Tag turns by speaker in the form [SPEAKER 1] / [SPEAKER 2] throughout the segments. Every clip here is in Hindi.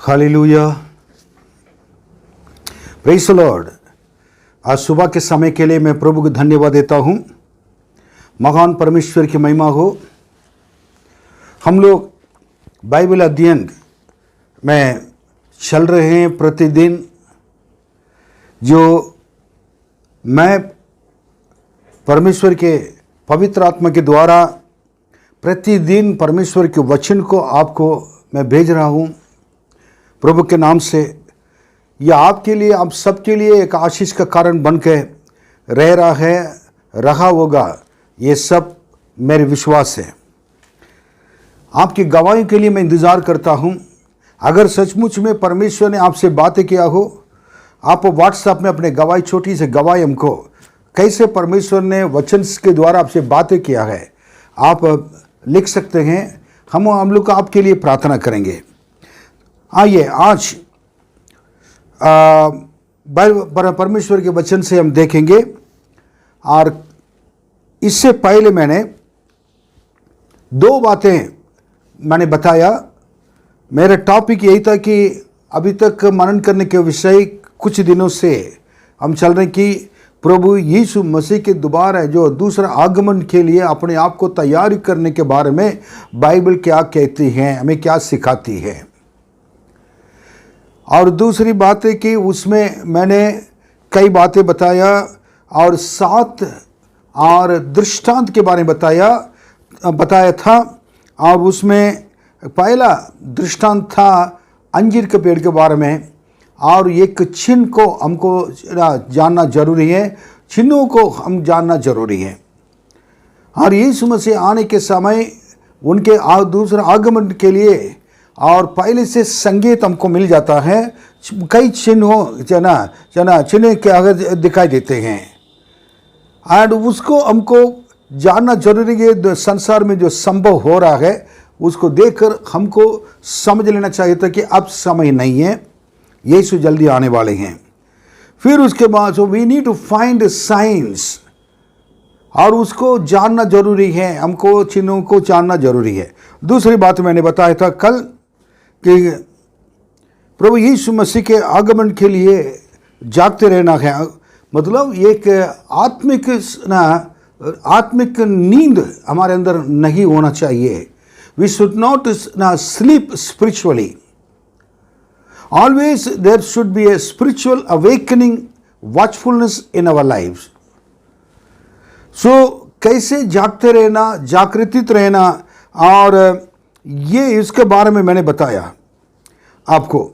[SPEAKER 1] Hallelujah, praise the Lord. आज सुबह के समय के लिए मैं प्रभु को धन्यवाद देता हूँ। महान परमेश्वर की महिमा हो। हम लोग बाइबल अध्ययन में चल रहे हैं प्रतिदिन, जो मैं परमेश्वर के पवित्र आत्मा के द्वारा प्रतिदिन परमेश्वर के वचन को आपको मैं भेज रहा हूँ प्रभु के नाम से। यह आपके लिए, आप सबके लिए एक आशीष का कारण बन के रहा होगा। ये सब मेरे विश्वास है। आपकी गवाही के लिए मैं इंतज़ार करता हूँ। अगर सचमुच में परमेश्वर ने आपसे बातें किया हो, आप व्हाट्सएप में अपने गवाही, छोटी सी गवाही, हमको कैसे परमेश्वर ने वचन के द्वारा आपसे बातें किया है, आप लिख सकते हैं। हम लोग आपके लिए प्रार्थना करेंगे। आइए आज परमेश्वर के वचन से हम देखेंगे। और इससे पहले मैंने दो बातें बताया। मेरा टॉपिक यही था कि अभी तक मनन करने के विषय कुछ दिनों से हम चल रहे हैं कि प्रभु यीशु मसीह के दोबारा जो दूसरा आगमन के लिए अपने आप को तैयारी करने के बारे में बाइबल क्या कहती है, हमें क्या सिखाती है। और दूसरी बात है कि उसमें मैंने कई बातें बताया और 7 और दृष्टांत के बारे में बताया था। और उसमें पहला दृष्टांत था अंजीर के पेड़ के बारे में, और एक चिन्ह को हमको जानना जरूरी है। चिन्हों को हम जानना जरूरी है। और यीशु मसीह आने के समय उनके दूसरे आगमन के लिए और पहले से संकेत हमको मिल जाता है। कई चिन्ह के आगे दिखाई देते हैं, और उसको हमको जानना जरूरी है। संसार में जो संभव हो रहा है उसको देखकर हमको समझ लेना चाहिए था कि अब समय नहीं है, यीशु जल्दी आने वाले हैं। फिर उसके बाद we need to find science, और उसको जानना जरूरी है। हमको चिन्हों को जानना जरूरी है। दूसरी बात मैंने बताया था कल कि प्रभु यीशु मसीह के आगमन के लिए जागते रहना है। मतलब एक आत्मिक नींद हमारे अंदर नहीं होना चाहिए। We should not sleep spiritually. Always there should be a spiritual awakening, watchfulness in our lives. So कैसे जागते रहना, जागृतित रहना, और ये इसके बारे में मैंने बताया आपको।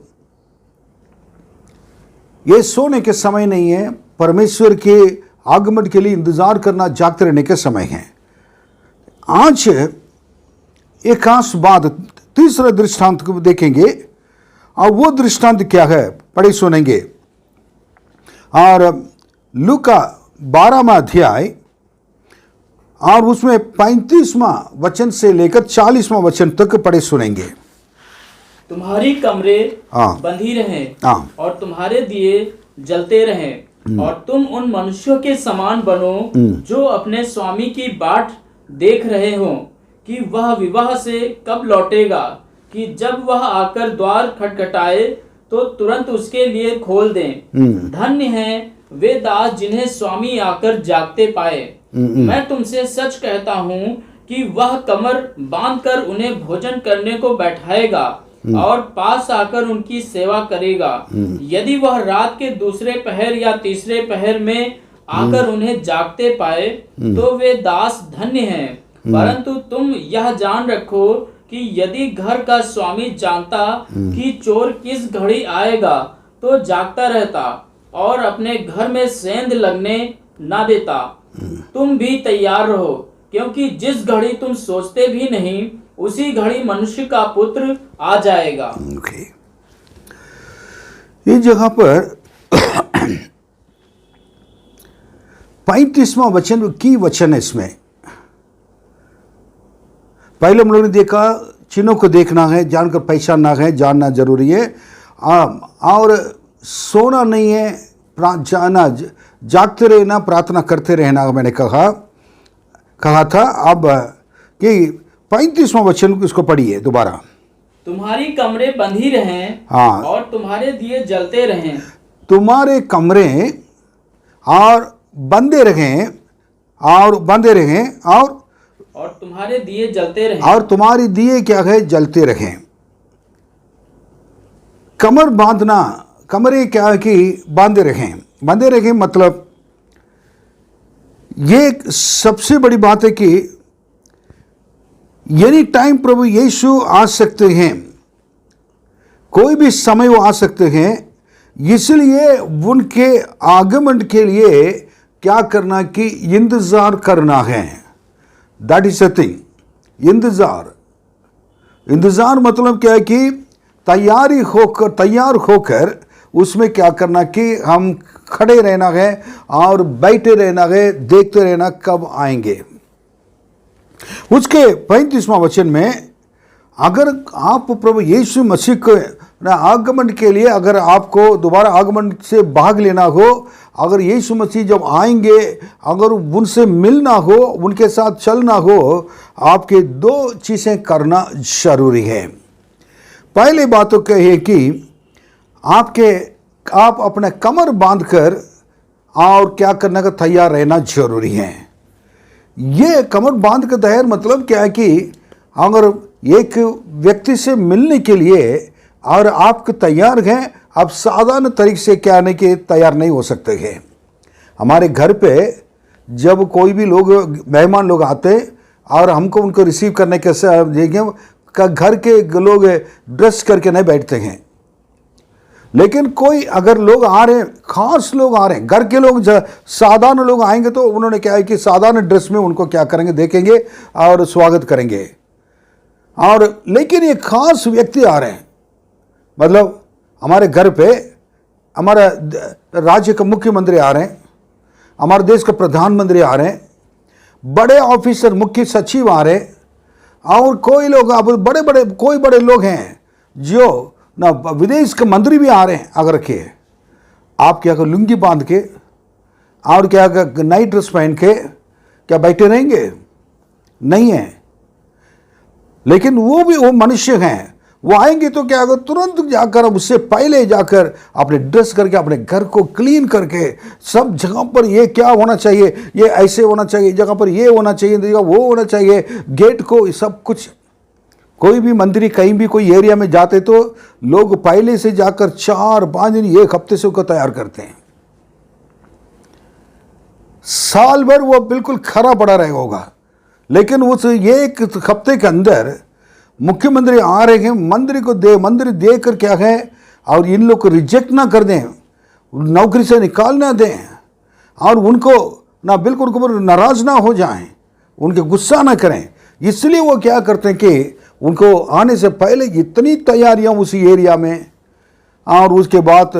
[SPEAKER 1] ये सोने के समय नहीं है, परमेश्वर के आगमन के लिए इंतजार करना, जागते रहने के समय है। आज एक खास बात, तीसरा दृष्टांत को देखेंगे, और वो दृष्टांत क्या है पढ़े सुनेंगे। और लूका 12वां अध्याय और उसमें 35वां वचन से लेकर 40वां वचन तक पढ़े सुनेंगे।
[SPEAKER 2] तुम्हारी कमरे बंधी रहें और तुम्हारे दिए जलते रहें, और तुम उन मनुष्यों के समान बनो जो अपने स्वामी की बाट देख रहे हो कि वह विवाह से कब लौटेगा, कि जब वह आकर द्वार खटखटाए तो तुरंत उसके लिए खोल दें। धन्य हैं वे दास जिन्हें स्वामी आकर जागते पाए। मैं तुमसे सच कहता हूँ कि वह कमर बांधकर उन्हें भोजन करने को बैठाएगा और पास आकर उनकी सेवा करेगा। यदि वह रात के दूसरे पहर या तीसरे पहर में आकर उन्हें जागते पाए तो वे दास धन्य हैं। परंतु तुम यह जान रखो कि यदि घर का स्वामी जानता कि चोर किस घड़ी आएगा तो जागता रहता और अपने घर में सेंध लगने ना देता। तुम भी तैयार रहो, क्योंकि जिस घड़ी तुम सोचते भी नहीं उसी घड़ी मनुष्य का पुत्र आ जाएगा।
[SPEAKER 1] इस जगह पर 35वां वचन की वचन है। इसमें पहले हम लोगों ने देखा चिन्हों को देखना है, जानकर पहचानना है, जानना जरूरी है, और सोना नहीं है, जागते रहना, प्रार्थना करते रहना। मैंने कहा था अब कि 35वां वचन इसको पढ़िए दोबारा।
[SPEAKER 2] तुम्हारी कमरे बंधी रहें
[SPEAKER 1] हाँ,
[SPEAKER 2] और तुम्हारे दिए जलते रहें।
[SPEAKER 1] तुम्हारे कमरे और बंदे रहें और बंदे रहें
[SPEAKER 2] और तुम्हारे दिए जलते रहें।
[SPEAKER 1] और तुम्हारी दिए क्या है, जलते रहें। कमर बांधना, कमरे क्या है कि बांधे रहें, बांधे रहें मतलब ये सबसे बड़ी बात है कि एनी टाइम प्रभु यीशु आ सकते हैं, कोई भी समय वो आ सकते हैं। इसलिए उनके आगमन के लिए क्या करना कि इंतजार करना है। That is a thing. इंतजार, इंतजार मतलब क्या है कि तैयार होकर उसमें क्या करना कि हम खड़े रहना है और बैठे रहना है, देखते रहना कब आएंगे। उसके 35वां वचन में, अगर आप प्रभु यीशु मसीह के आगमन के लिए, अगर आपको दोबारा आगमन से भाग लेना हो, अगर यीशु मसीह जब आएंगे, अगर उनसे मिलना हो, उनके साथ चलना हो, आपके 2 चीज़ें करना जरूरी है। पहली बात तो कही है कि आप अपने कमर बांधकर और क्या करने का तैयार रहना जरूरी है। ये कमर बांध कर तैयार मतलब क्या है कि अगर एक व्यक्ति से मिलने के लिए और आप तैयार हैं, आप साधारण तरीके से क्या नहीं कि तैयार नहीं हो सकते हैं। हमारे घर पे जब कोई भी लोग, मेहमान लोग आते और हमको उनको रिसीव करने के घर के लोग ड्रेस करके नहीं बैठते हैं, लेकिन कोई अगर लोग आ रहे हैं, खास लोग आ रहे हैं, घर के लोग, साधारण लोग आएंगे तो उन्होंने क्या है कि साधारण ड्रेस में उनको क्या करेंगे, देखेंगे और स्वागत करेंगे। और लेकिन ये खास व्यक्ति आ रहे हैं, मतलब हमारे घर पे हमारा राज्य का मुख्यमंत्री आ रहे हैं, हमारे देश का प्रधानमंत्री आ रहे हैं, बड़े ऑफिसर, मुख्य सचिव आ रहे हैं, और कोई लोग अब बड़े लोग हैं जो ना विदेश के मंत्री भी आ रहे हैं। अगर के आप क्या कर लुंगी बांध के और क्या नाइट ड्रेस पहन के क्या बैठे रहेंगे? नहीं है। लेकिन वो मनुष्य हैं, वो आएंगे तो क्या, अगर तुरंत जाकर, उससे पहले जाकर अपने ड्रेस करके, अपने घर को क्लीन करके, सब जगह पर ये क्या होना चाहिए, ये ऐसे होना चाहिए, जगह पर ये होना चाहिए, जगह वो होना चाहिए, गेट को सब कुछ। कोई भी मंदिर कहीं भी कोई एरिया में जाते तो लोग पहले से जाकर 4-5 दिन, 1 हफ्ते से उसको तैयार करते हैं। साल भर वो बिल्कुल खरा पड़ा रहेगा होगा, लेकिन उस 1 हफ्ते के अंदर मुख्यमंत्री आ रहे हैं, मंदिर देकर क्या है, और इन लोग को रिजेक्ट ना कर दें, नौकरी से निकाल ना दें, और उनको ना बिल्कुल उनको नाराज ना हो जाएं, उनके गुस्सा ना करें। इसलिए वो क्या करते हैं कि उनको आने से पहले इतनी तैयारियां उसी एरिया में, और उसके बाद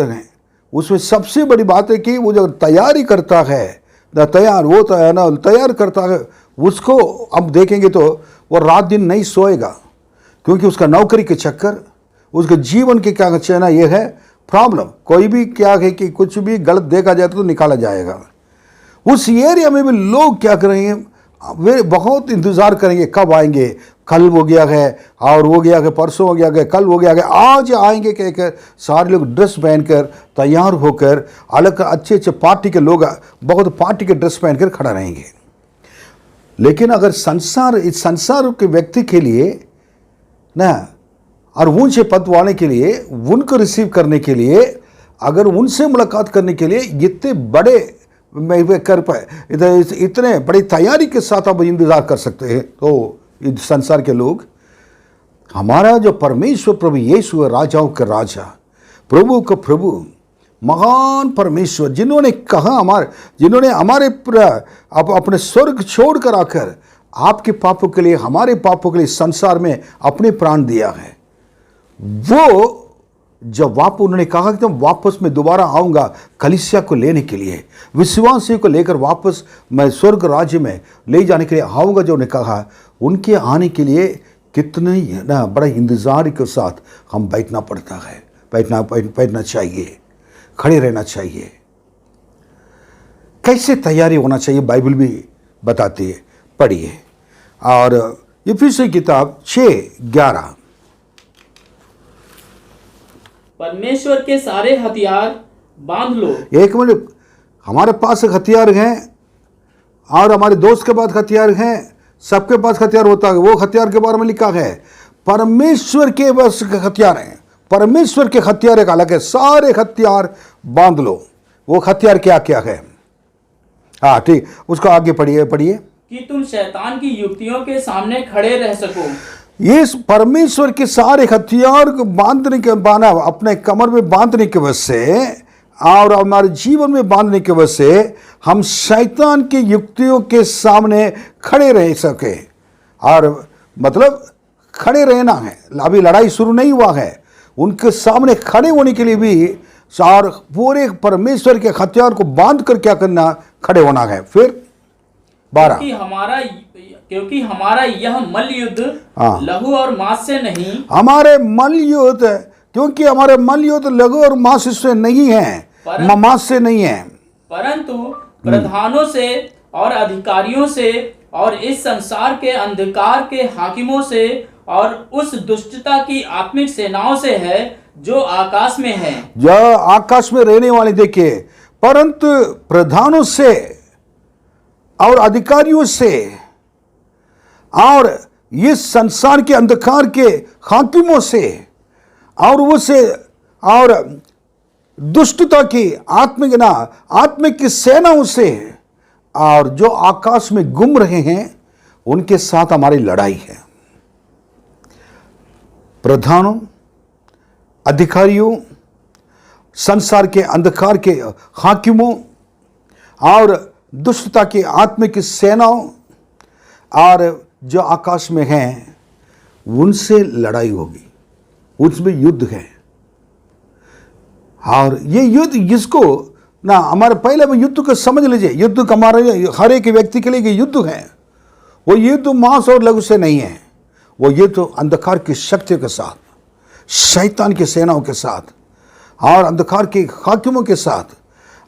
[SPEAKER 1] उसमें सबसे बड़ी बात है कि वो जो तैयारी करता है, तैयार करता है, उसको अब देखेंगे तो वो रात दिन नहीं सोएगा, क्योंकि उसका नौकरी के चक्कर, उसके जीवन के क्या कहना ये है प्रॉब्लम। कोई भी क्या है कि कुछ भी गलत देखा जाए तो निकाला जाएगा। उस एरिया में भी लोग क्या करेंगे, वे बहुत इंतज़ार करेंगे कब आएंगे। कल हो गया है, और हो गया है, परसों हो गया है, कल हो गया है, आज आएंगे कहकर सारे लोग ड्रेस पहनकर तैयार होकर, अलग अच्छे पार्टी के लोग बहुत पार्टी के ड्रेस पहनकर खड़ा रहेंगे। लेकिन अगर इस संसार के व्यक्ति के लिए ना, और ऊंचे पद वाले के लिए, उनको रिसीव करने के लिए, अगर उनसे मुलाकात करने के लिए इतने बड़े कर पाए, इतने बड़ी तैयारी के साथ आप इंतजार कर सकते हैं, तो संसार के लोग, हमारा जो परमेश्वर प्रभु यीशु है, राजाओं का राजा, प्रभु का प्रभु, महान परमेश्वर, जिन्होंने हमारे अपने स्वर्ग छोड़ कर आकर आपके पापों के लिए, हमारे पापों के लिए संसार में अपने प्राण दिया है, वो जब उन्होंने कहा कि मैं वापस में दोबारा आऊँगा कलीसिया को लेने के लिए, विश्वासियों को लेकर वापस मैं स्वर्ग राज्य में ले जाने के लिए आऊँगा, जो उन्होंने कहा, उनके आने के लिए कितने ना बड़ा इंतज़ार के साथ हम बैठना पड़ता है, बैठना चाहिए, खड़े रहना चाहिए। कैसे तैयारी होना चाहिए बाइबल भी बताती है, पढ़िए। और इफिसी किताब 6:11,
[SPEAKER 2] परमेश्वर के सारे हथियार बांध लो।
[SPEAKER 1] एक मिनट, हमारे पास हथियार हैं और हमारे दोस्त के पास हथियार हैं, सबके पास हथियार होता है। वो हथियार के बारे में लिखा है परमेश्वर के पास हथियार हैं। परमेश्वर के हथियार एक अलग है, सारे हथियार बांध लो। वो हथियार क्या क्या है? हाँ ठीक, उसको आगे पढ़िए
[SPEAKER 2] कि तुम शैतान की युक्तियों के सामने खड़े रह सको।
[SPEAKER 1] ये परमेश्वर के सारे हथियार को बांधने के बाना अपने कमर में बांधने की वजह से और हमारे जीवन में बांधने की वजह से हम शैतान की युक्तियों के सामने खड़े रह सके। और मतलब खड़े रहना है, अभी लड़ाई शुरू नहीं हुआ है, उनके सामने खड़े होने के लिए भी और पूरे परमेश्वर के हथियार को बांध कर क्या करना, खड़े होना है। फिर 12,
[SPEAKER 2] क्योंकि हमारा यह मल्ल युद्ध लहू और मांस से नहीं,
[SPEAKER 1] हमारे मल्ल युद्ध, क्योंकि हमारे मल्ल युद्ध लहू और मांस से नहीं है, मांस से नहीं है,
[SPEAKER 2] परंतु प्रधानों से और अधिकारियों से और इस संसार के अंधकार के हाकिमों से और उस दुष्टता की आत्मिक सेनाओं से है जो आकाश में है।
[SPEAKER 1] जो आकाश में रहने वाले, देखिए, परंतु प्रधानों से और अधिकारियों से और इस संसार के अंधकार के हाकिमों से और उसे और दुष्टता की आत्मिक की सेनाओं से और जो आकाश में घूम रहे हैं उनके साथ हमारी लड़ाई है। प्रधानों, अधिकारियों, संसार के अंधकार के हाकिमों और दुष्टता की आत्मिक सेनाओं और जो आकाश में हैं उनसे लड़ाई होगी, उसमें युद्ध है। और ये युद्ध जिसको ना हमारे पहले में युद्ध को समझ लीजिए, युद्ध हमारे हर एक व्यक्ति के लिए युद्ध है। वो युद्ध मांस और लहू से नहीं है, वो युद्ध अंधकार की शक्तियों के साथ, शैतान की सेनाओं के साथ और अंधकार के हाकिमों के साथ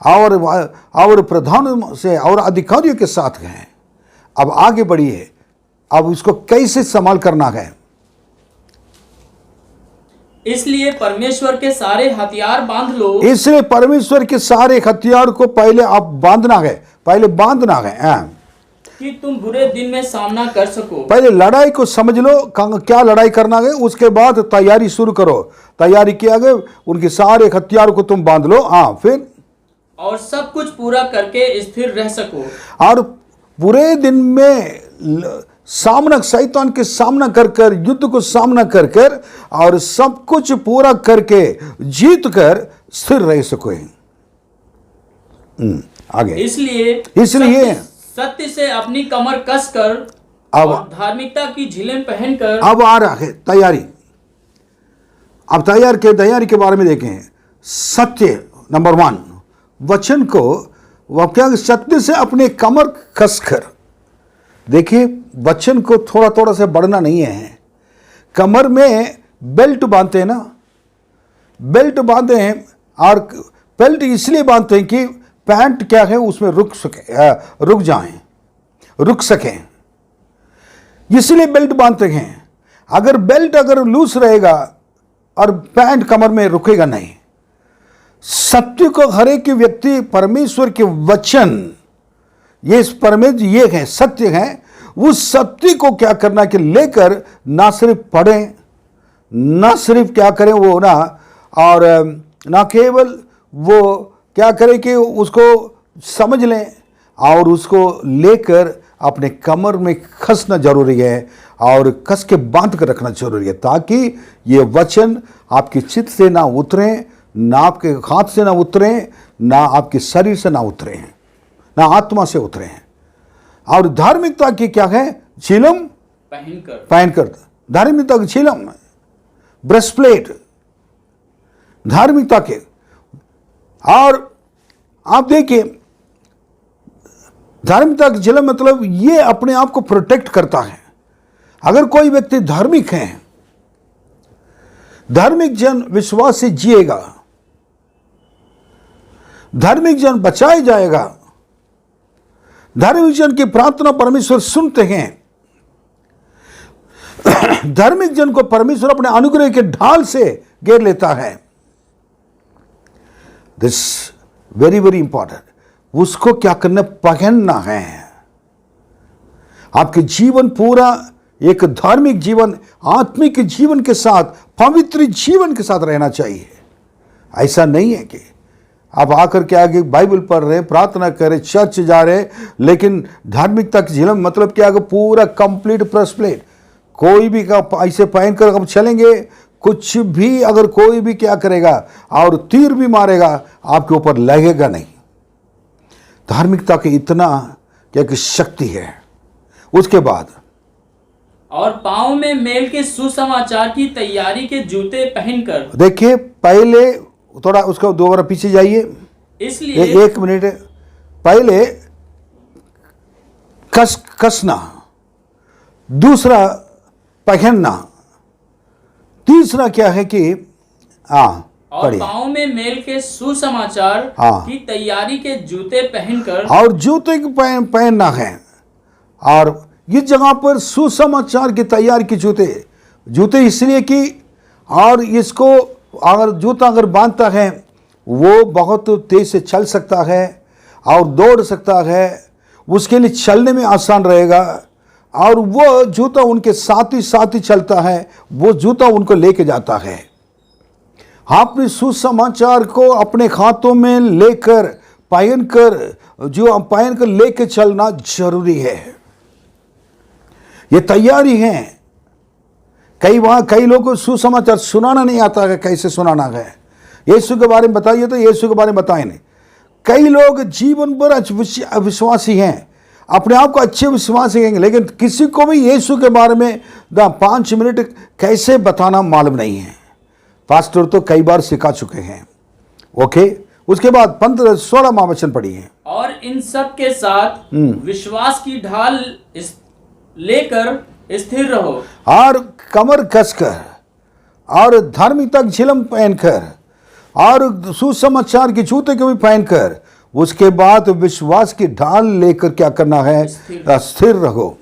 [SPEAKER 1] और प्रधानों से और अधिकारियों के साथ हैं। अब आगे बढ़िए, अब उसको कैसे संभाल करना है।
[SPEAKER 2] इसलिए परमेश्वर के सारे हथियार बांध लो।
[SPEAKER 1] इसलिए परमेश्वर के सारे हथियार को पहले आप बांधना है,
[SPEAKER 2] कि तुम बुरे दिन में सामना कर सको।
[SPEAKER 1] पहले लड़ाई को समझ लो, क्या लड़ाई करना है, उसके बाद तैयारी शुरू करो। तैयारी किया गया, उनके सारे हथियार को तुम बांध लो। फिर
[SPEAKER 2] और सब कुछ पूरा करके स्थिर रह सको। और
[SPEAKER 1] बुरे दिन में शैतान के सामना कर युद्ध को सामना कर और सब कुछ पूरा करके जीत कर स्थिर रह सको। आगे इसलिए
[SPEAKER 2] सत्य से अपनी कमर कसकर और धार्मिकता की झिलम पहनकर।
[SPEAKER 1] अब आ रहा है तैयारी। अब तैयारी के बारे में देखें। सत्य नंबर 1, वचन को वह क्या, सत्य से अपने कमर कसकर। देखिए, वचन को थोड़ा थोड़ा से बढ़ना नहीं है। कमर में बेल्ट बांधते हैं ना, बेल्ट बांधते हैं और बेल्ट इसलिए बांधते हैं कि पैंट क्या है उसमें रुक सकें, इसलिए बेल्ट बांधते हैं। अगर बेल्ट लूज रहेगा और पैंट कमर में रुकेगा नहीं। सत्य को हर एक व्यक्ति परमेश्वर के वचन, ये परमेश्वर ये है, सत्य है, उस सत्य को क्या करना कि लेकर ना सिर्फ पढ़ें, ना सिर्फ क्या करें वो ना, और ना केवल वो क्या करें कि उसको समझ लें और उसको लेकर अपने कमर में कसना जरूरी है और कस के बांध कर रखना जरूरी है, ताकि ये वचन आपकी चित्त से ना उतरे, ना आपके हाथ से ना उतरे, ना आपके शरीर से ना उतरे हैं, ना आत्मा से उतरे हैं। और धार्मिकता की क्या है, झिलम पहनकर धार्मिकता की झिलम, ब्रेस्टप्लेट धार्मिकता के। और आप देखिए, धार्मिकता की झिलम मतलब ये अपने आप को प्रोटेक्ट करता है। अगर कोई व्यक्ति धार्मिक है, धार्मिक जन विश्वास से जिएगा, धार्मिक जन बचाए जाएगा, धार्मिक जन की प्रार्थना परमेश्वर सुनते हैं, धार्मिक जन को परमेश्वर अपने अनुग्रह के ढाल से घेर लेता है। This very very important. उसको क्या करना, पहनना है। आपके जीवन पूरा एक धार्मिक जीवन, आत्मिक जीवन के साथ, पवित्र जीवन के साथ रहना चाहिए। ऐसा नहीं है कि आप आकर के आगे बाइबल पढ़ रहे, प्रार्थना कर रहे, चर्च जा रहे, लेकिन धार्मिकता की जीवन मतलब क्या है, पूरा कंप्लीट प्रेस प्लेट। कोई भी ऐसे पहन कर अब चलेंगे, कुछ भी अगर कोई भी क्या करेगा और तीर भी मारेगा, आपके ऊपर लगेगा नहीं। धार्मिकता की इतना क्या कि शक्ति है। उसके बाद
[SPEAKER 2] और पाँव में मेल के सुसमाचार की तैयारी के जूते पहनकर।
[SPEAKER 1] देखिए, पहले थोड़ा उसको दोबारा पीछे जाइए,
[SPEAKER 2] इसलिए
[SPEAKER 1] एक मिनट। पहले कसना, दूसरा पहनना, तीसरा क्या है कि
[SPEAKER 2] और पाँव में मेल के सुसमाचार की तैयारी के जूते पहनकर।
[SPEAKER 1] और जूते पहनना है। और इस जगह पर सुसमाचार की तैयारी के जूते इसलिए कि, और इसको अगर जूता अगर बांधता है वो बहुत तेज से चल सकता है और दौड़ सकता है, उसके लिए चलने में आसान रहेगा। और वो जूता उनके साथ ही चलता है, वो जूता उनको लेके जाता है। आपने सुसमाचार को अपने हाथों में लेकर पहनकर लेके चलना जरूरी है। ये तैयारी है। कई लोगों को सुसमाचार सुनाना नहीं आता है, कैसे सुनाना है। यीशु के बारे में बताइए तो यीशु के बारे में बताए नहीं। कई लोग जीवन भर अविश्वासी हैं, अपने आप को अच्छे विश्वासी हैं, लेकिन किसी को भी यीशु के बारे में 5 मिनट कैसे बताना मालूम नहीं है। पास्टर तो कई बार सिखा चुके हैं। ओके, उसके बाद 16वां वचन पढ़िए।
[SPEAKER 2] और इन सब के साथ विश्वास की ढाल लेकर स्थिर रहो,
[SPEAKER 1] और कमर कसकर, और धार्मिकता की झिलम पहनकर, और सुसमाचार के जूते को भी पहनकर, उसके बाद विश्वास की ढाल लेकर क्या करना है, स्थिर रहो,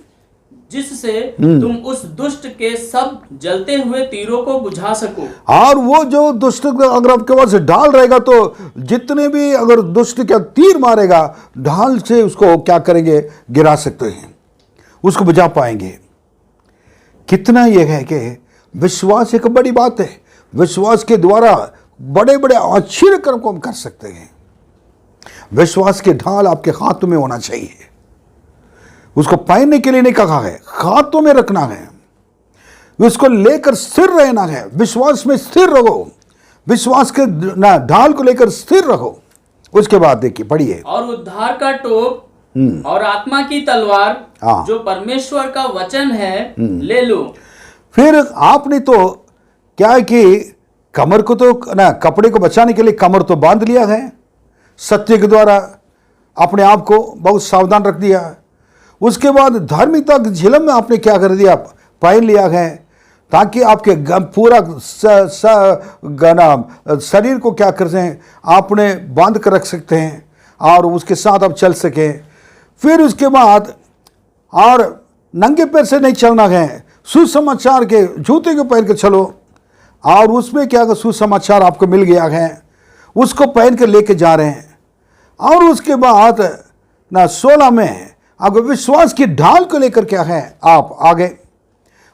[SPEAKER 2] जिससे तुम उस दुष्ट के सब जलते हुए तीरों को बुझा सको।
[SPEAKER 1] और वो जो दुष्ट अगर आपके पास ढाल रहेगा तो जितने भी अगर दुष्ट क्या तीर मारेगा, ढाल से उसको क्या करेंगे, गिरा सकते हैं, उसको बुझा पाएंगे। कितना यह है कि विश्वास एक बड़ी बात है। विश्वास के द्वारा बड़े बड़े आश्चर्य कर्म को हम कर सकते हैं। विश्वास के ढाल आपके हाथों में होना चाहिए। उसको पहनने के लिए नहीं कहा है, हाथों में रखना है, उसको लेकर स्थिर रहना है। विश्वास में स्थिर रहो, विश्वास के ढाल को लेकर स्थिर रहो। उसके बाद देखिए, पढ़िए।
[SPEAKER 2] और उद्धार का टोप और आत्मा की तलवार जो परमेश्वर का वचन है ले लो।
[SPEAKER 1] फिर आपने तो क्या है कि कमर को तो कपड़े को बचाने के लिए कमर तो बांध लिया है, सत्य के द्वारा अपने आप को बहुत सावधान रख दिया। उसके बाद धार्मिकता की झिलम में आपने क्या कर दिया, पहन लिया है, ताकि आपके पूरा शरीर को क्या कर सकें, आपने बांध कर रख सकते हैं और उसके साथ आप चल सकें। फिर उसके बाद और नंगे पैर से नहीं चलना है, सुसमाचार के जूते को पहन के चलो। और उसमें क्या सुसमाचार आपको मिल गया है, उसको पहन के लेके जा रहे हैं। और उसके बाद 16 में आपको विश्वास की ढाल को लेकर क्या है, आप आगे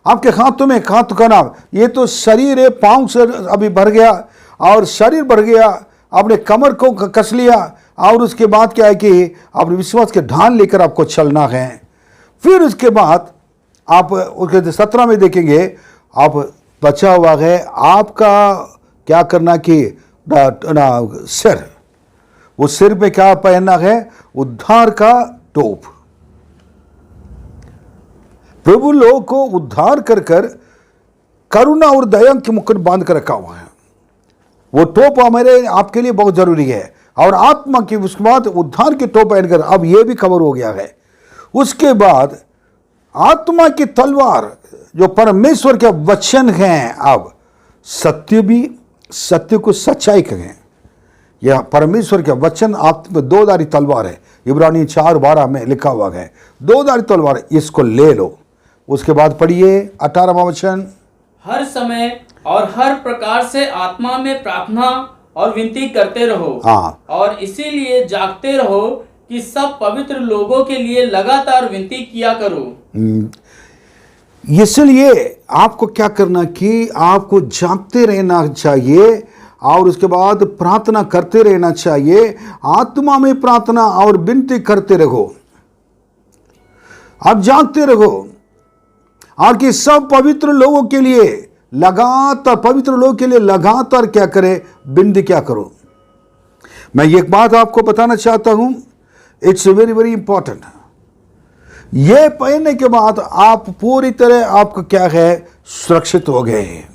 [SPEAKER 1] आपके हाथों में हाथ का नाम, ये तो शरीर है, पाँव से अभी भर गया और शरीर भर गया, आपने कमर को कस लिया। और उसके बाद क्या है कि आपने विश्वास के ढाल लेकर आपको चलना है। फिर उसके बाद आप उसके 17 में देखेंगे, आप बचा हुआ है आपका क्या करना कि सिर, उस सिर पे क्या पहनना है, उद्धार का टोप। प्रभु लोग को उद्धार कर कर करुणा और दया के मुकुट बांध कर रखा हुआ है। वो टोप हमारे आपके लिए बहुत जरूरी है। और आत्मा की उसके बाद उद्धार के टोप पहनकर अब ये भी कवर हो गया है। उसके बाद आत्मा की तलवार जो परमेश्वर के वचन हैं, अब सत्य को सच्चाई कहें, यह परमेश्वर के वचन आत्मा 2-धारी तलवार है। इब्रानी 4:12 में लिखा हुआ है 2-धारी तलवार, इसको ले लो। उसके बाद पढ़िए 18वां वचन।
[SPEAKER 2] हर समय और हर प्रकार से आत्मा में प्रार्थना और विनती करते रहो।
[SPEAKER 1] हाँ।
[SPEAKER 2] और इसीलिए जागते रहो कि सब पवित्र लोगों के लिए लगातार विनती किया करो।
[SPEAKER 1] इसलिए आपको क्या करना कि आपको जागते रहना चाहिए और उसके बाद प्रार्थना करते रहना चाहिए। आत्मा में प्रार्थना और विनती करते रहो, आप जागते रहो और कि सब पवित्र लोगों के लिए लगातार, पवित्र लोगों के लिए लगातार क्या करे, विनती क्या करो। मैं एक बात आपको बताना चाहता हूं, इट्स वेरी वेरी इंपॉर्टेंट। ये पहनने के बाद आप पूरी तरह आपका क्या है, सुरक्षित हो गए हैं।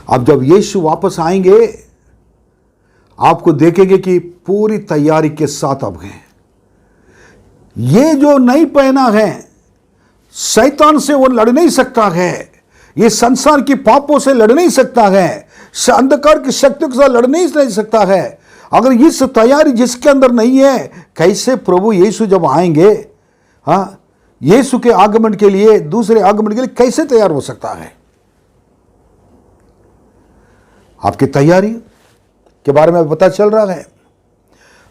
[SPEAKER 1] अब जब यीशु वापस आएंगे आपको देखेंगे कि पूरी तैयारी के साथ आप गए। ये जो नहीं पहना है, शैतान से वो लड़ नहीं सकता है, ये संसार की पापों से लड़ नहीं सकता है, अंधकार की शक्तियों के साथ लड़ नहीं सकता है। अगर इस तैयारी जिसके अंदर नहीं है, कैसे प्रभु यीशु जब आएंगे, हाँ, यीशु के आगमन के लिए, दूसरे आगमन के लिए कैसे तैयार हो सकता है। आपकी तैयारी के बारे में पता चल रहा है।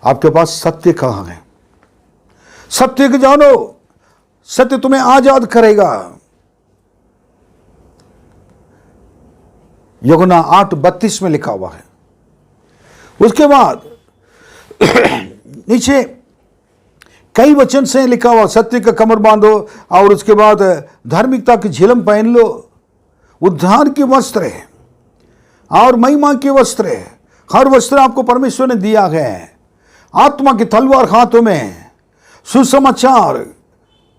[SPEAKER 1] आपके पास सत्य कहां है, सत्य को जानो, सत्य तुम्हें आजाद करेगा। यूहन्ना 8:32 में लिखा हुआ है। उसके बाद नीचे कई वचन से लिखा हुआ, सत्य का कमर बांधो और उसके बाद धार्मिकता की झिलम पहन लो, उद्धार के वस्त्र है और महिमा के वस्त्र है। हर वस्त्र आपको परमेश्वर ने दिया है। आत्मा की तलवार हाथों में, सुसमाचार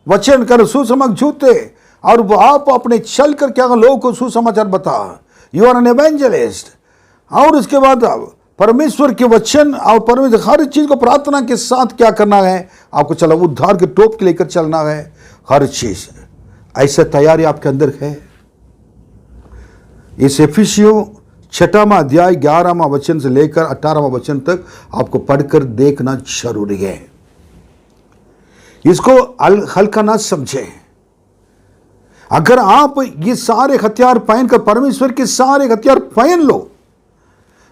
[SPEAKER 1] वचन कर, सुसमाचार जूते, और आप अपने चल कर क्या लोगों को सुसमाचार बता, यू आर एन एवेंजलिस्ट। और उसके बाद परमेश्वर के वचन और परमेश्वर हर चीज को प्रार्थना के साथ क्या करना है, आपको चला उद्धार के टोप के लेकर चलना है। हर चीज ऐसे तैयारी आपके अंदर है। इस एफिसियों 6वां अध्याय 11वां वचन से लेकर 18वां वचन तक आपको पढ़कर देखना जरूरी है। इसको हल्का ना समझे। अगर आप ये सारे हथियार पहनकर, परमेश्वर के सारे हथियार पहन लो,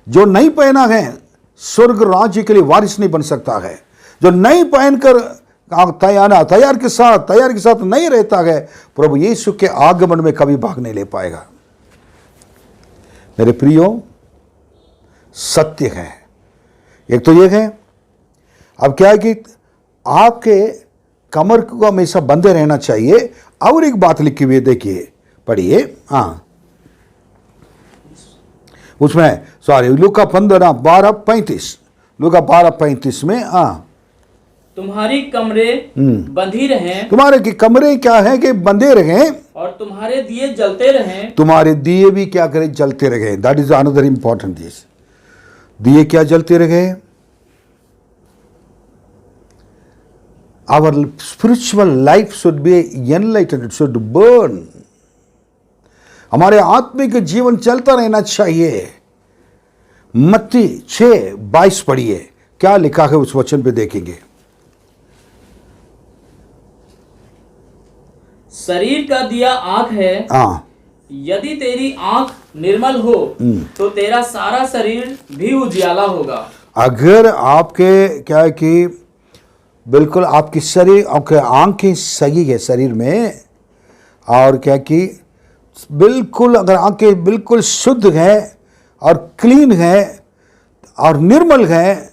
[SPEAKER 1] जो नहीं पहना है स्वर्ग राज्य के लिए वारिस नहीं बन सकता है। जो नहीं पहनकर तैयार के साथ नहीं रहता है, प्रभु यीशु के आगमन में कभी भाग नहीं ले पाएगा। मेरे प्रियो, सत्य है एक तो ये है। अब क्या है कि आपके कमर को हमेशा बंधे रहना चाहिए। और एक बात लिखी हुई है, देखिए, पढ़िए। हाँ, उसमें लूका 15:12-35, लूका 12:35 में, हाँ,
[SPEAKER 2] तुम्हारी कमरे बंधी रहें,
[SPEAKER 1] तुम्हारे की कमरे क्या है कि बंधे रहें,
[SPEAKER 2] और तुम्हारे दिए जलते रहें।
[SPEAKER 1] तुम्हारे दिए भी क्या करें, जलते रहें। दैट इज अनदर इंपॉर्टेंट चीज। दिए क्या जलते रहे, our spiritual life should be enlightened, it should burn. हमारे आत्मिक जीवन चलता रहना चाहिए। मत्ती 6:22 पढ़िए, क्या लिखा है उस वचन पे देखेंगे।
[SPEAKER 2] शरीर का दिया आंख है।
[SPEAKER 1] हाँ,
[SPEAKER 2] यदि तेरी आंख निर्मल हो तो तेरा सारा शरीर भी उजियाला होगा। अगर
[SPEAKER 1] आपके क्या है कि बिल्कुल आपकी शरीर, आपके आंखें सही है शरीर में, और क्या कि बिल्कुल अगर आंखें बिल्कुल शुद्ध है और क्लीन है और निर्मल है,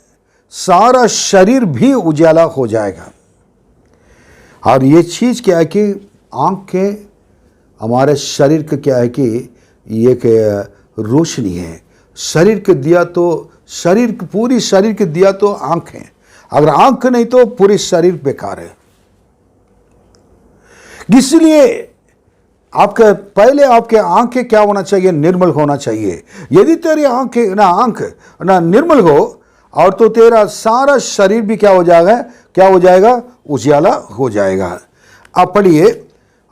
[SPEAKER 1] सारा शरीर भी उजाला हो जाएगा। और ये चीज़ क्या है कि आंखें हमारे शरीर का क्या है कि ये रोशनी है। शरीर के दिया तो पूरी शरीर के दिया तो आंख है। अगर आंख नहीं तो पूरी शरीर बेकार है। इसलिए आपके पहले आपके आंखें क्या होना चाहिए, निर्मल होना चाहिए। यदि तेरी आंखें आंख निर्मल हो और तो तेरा सारा शरीर भी क्या हो जाएगा, उजियाला हो जाएगा। आप पढ़िए,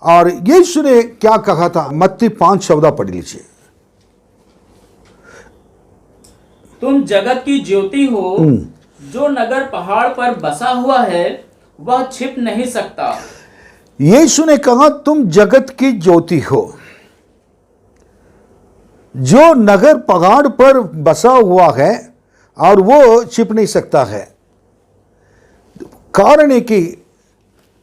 [SPEAKER 1] और यीशु ने क्या कहा था, मत्ती 5:14 पढ़ लीजिए।
[SPEAKER 2] तुम जगत की ज्योति हो, जो नगर पहाड़ पर बसा हुआ है वह छिप नहीं सकता। यीशु
[SPEAKER 1] ने कहा तुम जगत की ज्योति हो। जो नगर पहाड़ पर बसा हुआ है और वो छिप नहीं सकता है। कारण है कि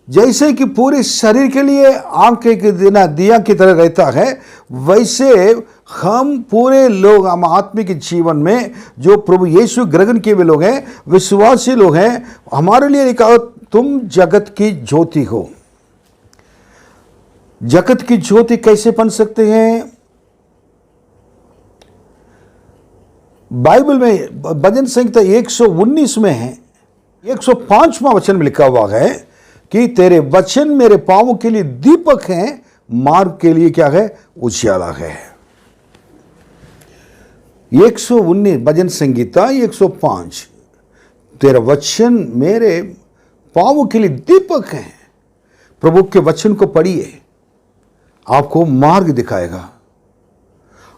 [SPEAKER 1] जैसे कि पूरे शरीर के लिए आंख के बिना दिया की तरह रहता है, वैसे हम पूरे लोग, हम आत्मिक जीवन में जो प्रभु यीशु ग्रहण किए हुए लोग हैं, विश्वासी लोग हैं, हमारे लिए लिखा तुम जगत की ज्योति हो। जगत की ज्योति कैसे बन सकते हैं? बाइबल में भजन संहिता 119 में है, 105वां वचन में लिखा हुआ है कि तेरे वचन मेरे पांवों के लिए दीपक हैं, मार्ग के लिए क्या है? उजियाला है। 119 भजन संहिता 105, तेरा वचन मेरे पांवों के लिए दीपक है। प्रभु के वचन को पढ़िए, आपको मार्ग दिखाएगा।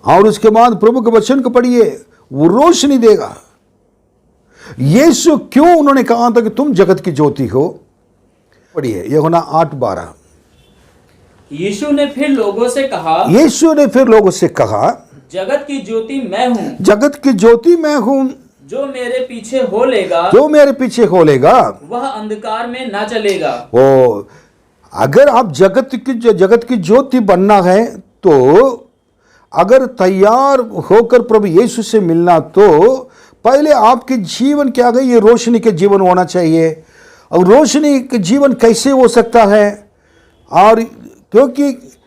[SPEAKER 1] और उसके बाद प्रभु के वचन को पढ़िए, वो रोशनी देगा। यीशु क्यों उन्होंने कहा था कि तुम जगत की ज्योति हो? पढ़िए यूहन्ना 8:12।
[SPEAKER 2] यीशु ने फिर लोगों से कहा, जगत की ज्योति मैं हूँ।
[SPEAKER 1] जगत की ज्योति मैं हूँ।
[SPEAKER 2] जो मेरे पीछे हो लेगा वह अंधकार में ना चलेगा।
[SPEAKER 1] ओ, अगर आप जगत की ज्योति बनना है, तो अगर तैयार होकर प्रभु यीशु से मिलना, तो पहले आपके जीवन क्या है? ये रोशनी के जीवन होना चाहिए। और रोशनी के जीवन कैसे हो सकता है? और क्योंकि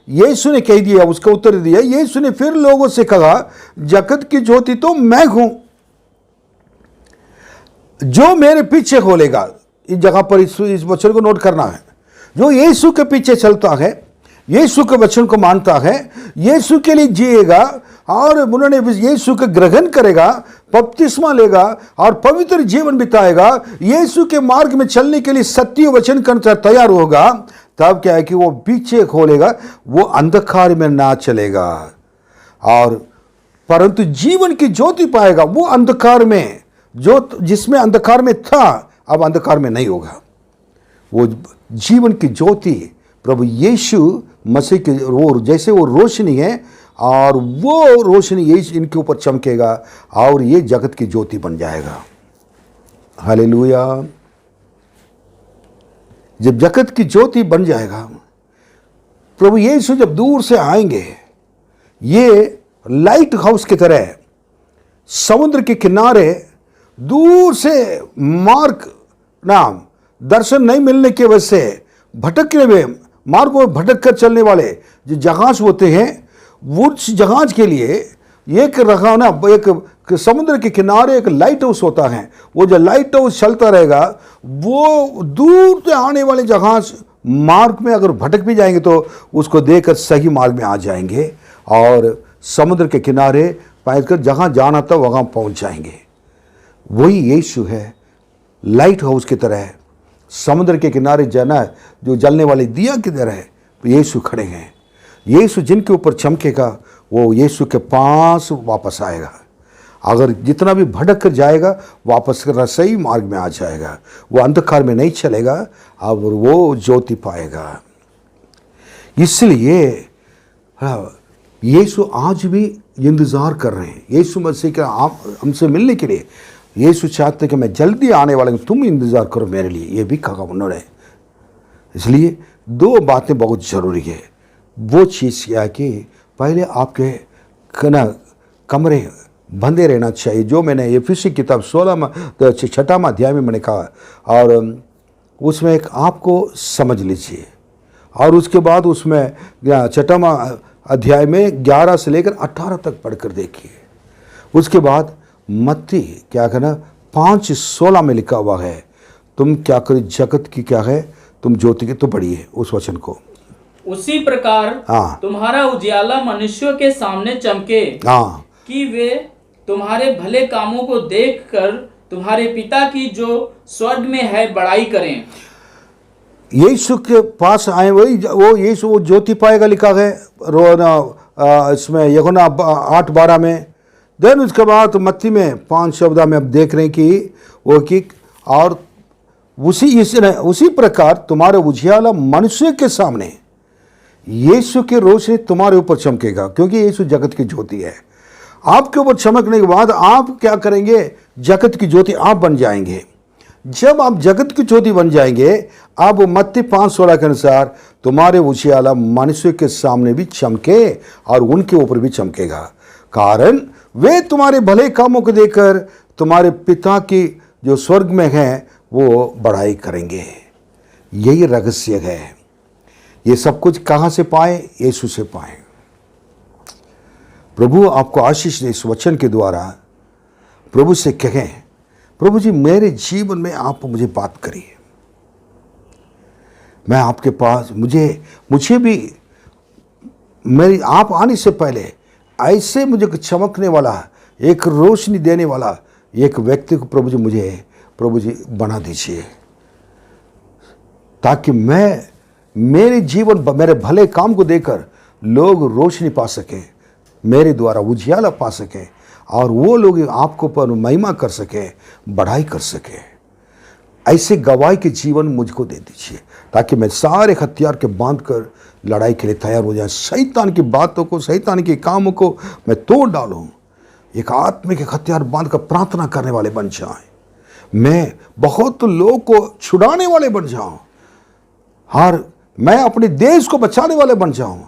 [SPEAKER 1] यीशु ने कह दिया, उसका उत्तर दिया। यीशु ने फिर लोगों से कहा, जगत की ज्योति तो मैं हूं। जो मेरे पीछे खोलेगा, इस जगह पर इस वचन को नोट करना है। जो यीशु के पीछे चलता है, यीशु के वचन को मानता है, यीशु के लिए जिएगा और उन्होंने यीशु का ग्रहण करेगा, बपतिस्मा लेगा और पवित्र जीवन बिताएगा, यीशु के मार्ग में चलने के लिए सत्य वचन कर तैयार होगा, तब क्या है कि वो पीछे खोलेगा, वो अंधकार में ना चलेगा और परंतु जीवन की ज्योति पाएगा। वो अंधकार में, जो जिसमें अंधकार में था, अब अंधकार में नहीं होगा। वो जीवन की ज्योति प्रभु यीशु मसीह के, वो जैसे वो रोशनी है और वो रोशनी यीशु इनके ऊपर चमकेगा और ये जगत की ज्योति बन जाएगा। हालेलुया। जब जगत की ज्योति बन जाएगा, प्रभु यीशु जब दूर से आएंगे, ये लाइट हाउस की तरह समुद्र के किनारे दूर से मार्ग नाम दर्शन नहीं मिलने की वजह से भटकने में, मार्ग में भटक कर चलने वाले जो जहाज होते हैं, उस जहाज के लिए एक रखा ना, एक समुद्र के किनारे एक लाइट हाउस होता है। वो जो लाइट हाउस चलता रहेगा, वो दूर से आने वाले जहाज मार्ग में अगर भटक भी जाएंगे तो उसको देखकर सही मार्ग में आ जाएंगे और समुद्र के किनारे पहुंचकर जहाँ जाना था वहाँ पहुँच जाएंगे। वही यीशु है, लाइट हाउस की तरह समुद्र के किनारे जाना, जो जलने वाले दिया की तरह है, यीशु खड़े हैं। यीशु जिनके ऊपर चमकेगा, वो यीशु के पास वापस आएगा। अगर जितना भी भटक कर जाएगा, वापस कर सही मार्ग में आ जाएगा। वो अंधकार में नहीं चलेगा और वो ज्योति पाएगा। इसलिए यीशु आज भी इंतज़ार कर रहे हैं यीशु मसीह के हमसे मिलने के लिए। यीशु चाहते हैं कि मैं जल्दी आने वाला हूँ, तुम इंतज़ार करो मेरे लिए, ये भी कहा उन्होंने। इसलिए दो बातें बहुत ज़रूरी है। वो चीज़ क्या है कि पहले आपके कमरे बंदे रहना चाहिए, जो मैंने एफिसी किताब 6वां अध्याय में मैंने कहा, और उसमें एक आपको समझ लीजिए। और उसके बाद उसमें 6वां अध्याय में 11 से लेकर 18 तक पढ़कर देखिए। उसके बाद मत्ती क्या कहना 5:16 में लिखा हुआ है, तुम क्या करो जगत की क्या है, तुम ज्योति के, तो पढ़िए उस वचन को।
[SPEAKER 2] उसी प्रकार तुम्हारा उजियाला मनुष्यों के सामने चमके, कि वे तुम्हारे भले कामों को देखकर तुम्हारे पिता की जो स्वर्ग में है बड़ाई करें।
[SPEAKER 1] यीशु के पास आए वो यीशु वो ज्योति पाएगा लिखा है इसमें यूहन्ना 8:12 में। देन उसके बाद मत्ती में 5 शब्द में अब देख रहे हैं कि वो कि और उसी प्रकार तुम्हारे उजियाला मनुष्य के सामने यीशु की रोशनी तुम्हारे ऊपर चमकेगा, क्योंकि यीशु जगत की ज्योति है। आपके ऊपर चमकने के बाद आप क्या करेंगे? जगत की ज्योति आप बन जाएंगे। जब आप जगत की ज्योति बन जाएंगे, अब मत्ती 5:16 के अनुसार तुम्हारे उजियाला मनुष्य के सामने भी चमके और उनके ऊपर भी चमकेगा, कारण वे तुम्हारे भले कामों को देखकर तुम्हारे पिता की जो स्वर्ग में है वो बड़ाई करेंगे। यही रहस्य है। ये सब कुछ कहाँ से पाए? यीशु से पाए। प्रभु आपको आशीष दे। इस वचन के द्वारा प्रभु से कहें, प्रभु जी मेरे जीवन में आप मुझे बात करिए। मैं आपके पास मुझे भी मेरी आप आने से पहले ऐसे मुझे चमकने वाला, एक रोशनी देने वाला एक व्यक्ति को प्रभु जी बना दीजिए, ताकि मेरे जीवन मेरे भले काम को देखकर लोग रोशनी पा सके, मेरे द्वारा उजियाला पा सके और वो लोग आपको पर महिमा कर सके, बढ़ाई कर सके। ऐसे गवाही के जीवन मुझको दे दीजिए, ताकि मैं सारे हथियार के बांध कर लड़ाई के लिए तैयार हो जाए। शैतान की बातों को, शैतान के कामों को मैं तोड़ डालूं। एक आत्मिक हथियार बांध कर प्रार्थना करने वाले बन जाएं। मैं बहुत लोगों को छुड़ाने वाले बन जाऊं। मैं अपने देश को बचाने वाले बन जाऊं।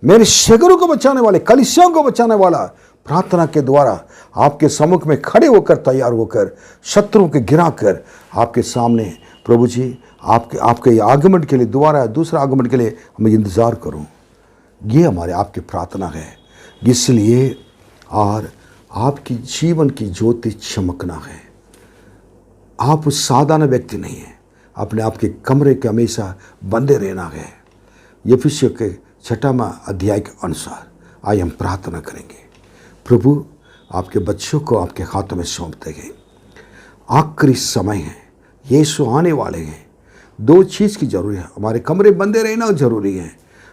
[SPEAKER 1] मेरे शहरों को बचाने वाले, कलीसियाओं को बचाने वाला प्रार्थना के द्वारा आपके सम्मुख में खड़े होकर, तैयार होकर, शत्रुओं के गिराकर आपके सामने प्रभु जी आपके आगमन के लिए, दोबारा दूसरा आगमन के लिए मैं इंतज़ार करूं। ये हमारे आपकी प्रार्थना है। इसलिए और आपकी जीवन की ज्योति चमकना है। आप साधारण व्यक्ति नहीं हैं। अपने आप के कमरे के हमेशा बंदे रहना है। यफिसियों के 6वां अध्याय के अनुसार आइए हम प्रार्थना करेंगे। प्रभु आपके बच्चों को आपके हाथों में सौंपते हैं। आखिरी समय है, यीशु आने वाले हैं। 2 चीज़ की जरूरी है, हमारे कमरे बंदे रहना जरूरी है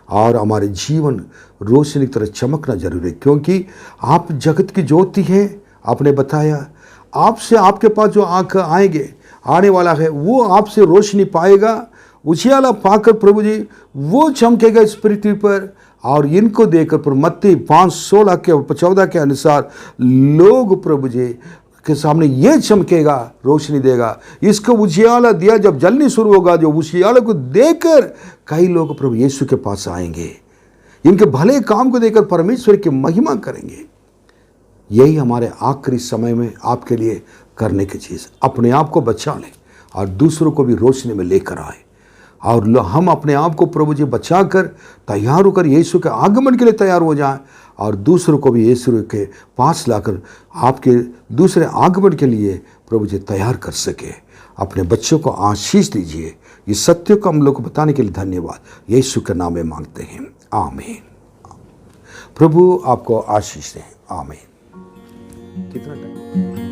[SPEAKER 1] और हमारे जीवन रोशनी की तरह चमकना जरूरी है, क्योंकि आप जगत की ज्योति हैं। आपने बताया आपसे, आपके पास जो आने वाला है वो आपसे रोशनी पाएगा, उजियाला पाकर प्रभु जी वो चमकेगा इस पृथ्वी पर। और इनको देखकर पर मत्ती 5:16 के 14 के अनुसार लोग प्रभु जी के सामने ये चमकेगा, रोशनी देगा। इसको उजियाला दिया जब जलनी शुरू होगा, जो उजियाला को देखकर कई लोग प्रभु यीशु के पास आएंगे, इनके भले काम को देखकर परमेश्वर की महिमा करेंगे। यही हमारे आखिरी समय में आपके लिए करने की चीज़। अपने आप को बचा लें और दूसरों को भी रोशनी में लेकर आए, और हम अपने आप को प्रभु जी बचाकर तैयार होकर यीशु के आगमन के लिए तैयार हो जाएं, और दूसरों को भी यीशु के पास लाकर आपके दूसरे आगमन के लिए प्रभु जी तैयार कर सके। अपने बच्चों को आशीष दीजिए। इस सत्य को हम लोग को बताने के लिए धन्यवाद। यीशु के नाम में मांगते हैं, आमीन। प्रभु आपको आशीष दें, आमीन। कितना टाइम?